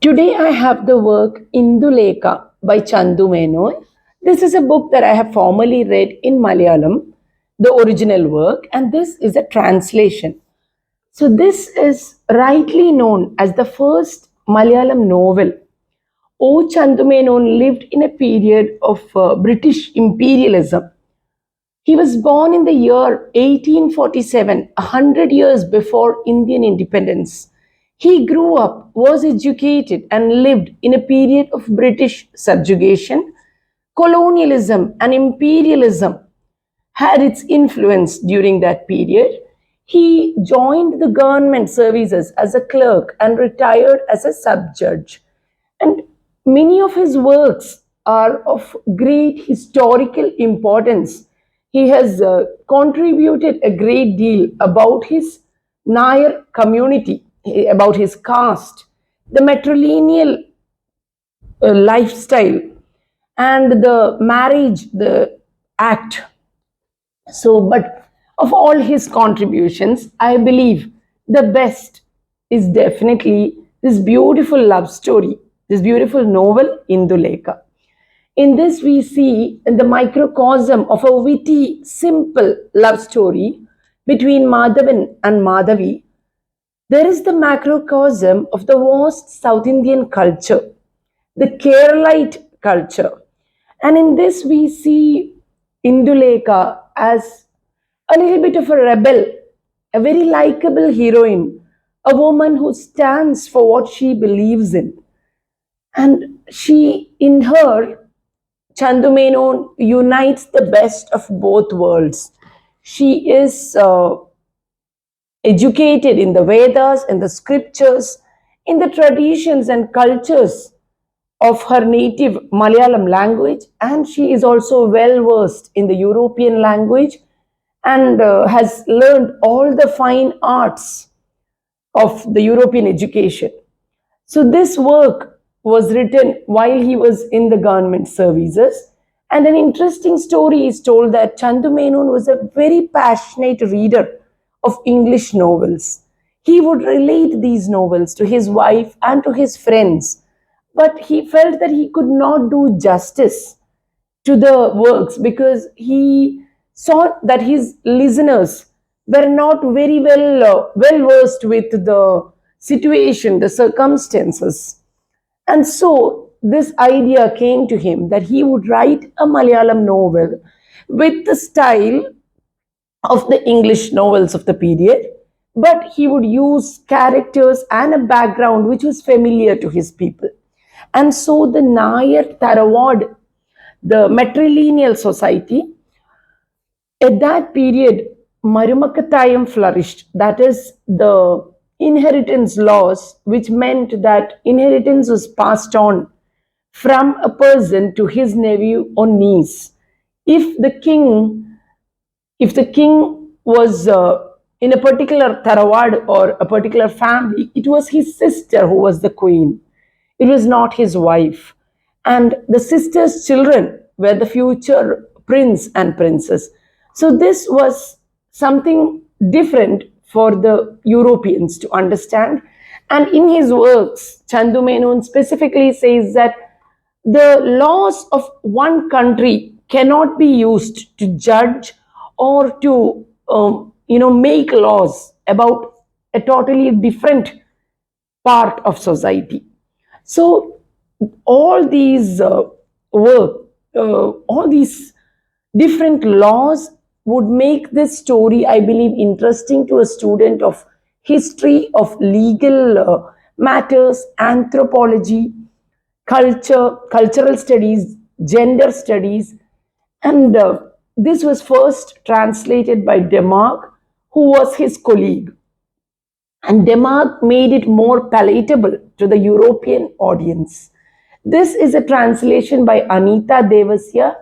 Today I have the work Induleka by Chandu Menon. This is a book that I have formerly read in Malayalam, the original work, and this is a translation. So, this is rightly known as the first Malayalam novel. O. Chandu Menon lived in a period of British imperialism. He was born in the year 1847, 100 years before Indian independence. He grew up, was educated, and lived in a period of British subjugation. Colonialism and imperialism had its influence during that period. He joined the government services as a clerk and retired as a sub judge. And many of his works are of great historical importance. He has contributed a great deal about his Nair community, about his caste, the matrilineal lifestyle, and the marriage, the act. So, but of all his contributions, I believe the best is definitely this beautiful love story, this beautiful novel, Induleka. In this, we see the microcosm of a witty, simple love story between Madhavan and Madhavi. There is the macrocosm of the vast South Indian culture, the Keralite culture. And in this, we see Induleka as a little bit of a rebel, a very likable heroine, a woman who stands for what she believes in. And she, in her, Chandu Menon unites the best of both worlds. She is educated in the Vedas, in the scriptures, in the traditions and cultures of her native Malayalam language, and she is also well versed in the European language and has learned all the fine arts of the European education. So, this work was written while he was in the government services. And an interesting story is told that Chandu Menon was a very passionate reader of English novels. He would relate these novels to his wife and to his friends, but he felt that he could not do justice to the works because he saw that his listeners were not very well versed with the situation, the circumstances. And so this idea came to him that he would write a Malayalam novel with the style of the English novels of the period, but he would use characters and a background which was familiar to his people. And so the Nair Tarawad, the matrilineal society, at that period, Marumakatayam flourished. That is the inheritance laws, which meant that inheritance was passed on from a person to his nephew or niece. If the king, if the king was in a particular tarawad or a particular family, it was his sister who was the queen. It was not his wife. And the sister's children were the future prince and princess. So this was something different for the Europeans to understand. And in his works, Chandu Menon specifically says that the laws of one country cannot be used to judge or to make laws about a totally different part of society. So all these all these different laws would make this story, I believe, interesting to a student of history, of legal matters, anthropology, culture, cultural studies, gender studies, and this was first translated by Demark, who was his colleague. And Demark made it more palatable to the European audience. This is a translation by Anita Devasya.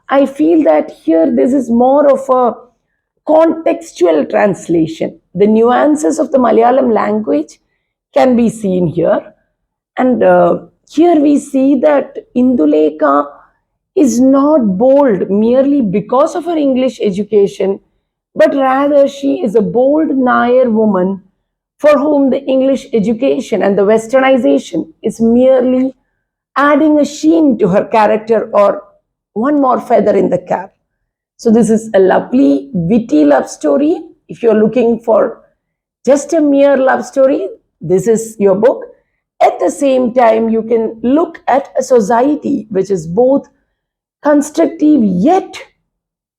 I feel that here this is more of a contextual translation. The nuances of the Malayalam language can be seen here. And here we see that Induleka is not bold merely because of her English education, but rather she is a bold Nair woman for whom the English education and the westernization is merely adding a sheen to her character or one more feather in the cap. So, this is a lovely, witty love story. If you're looking for just a mere love story, this is your book. At the same time, you can look at a society which is both constructive yet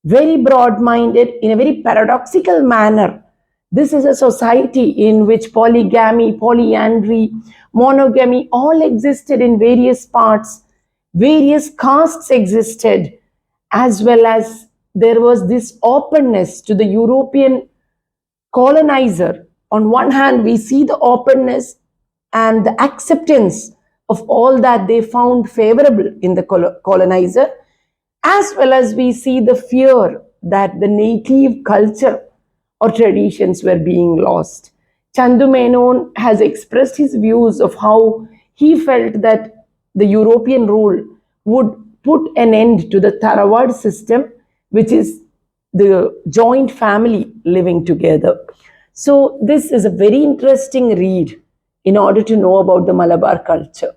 very broad minded in a very paradoxical manner. This is a society in which polygamy, polyandry, monogamy all existed in various parts, various castes existed, as well as there was this openness to the European colonizer. On one hand, we see the openness and the acceptance of all that they found favorable in the colonizer, as well as we see the fear that the native culture or traditions were being lost. Chandu Menon has expressed his views of how he felt that the European rule would put an end to the Tharawad system, which is the joint family living together. So, this is a very interesting read in order to know about the Malabar culture.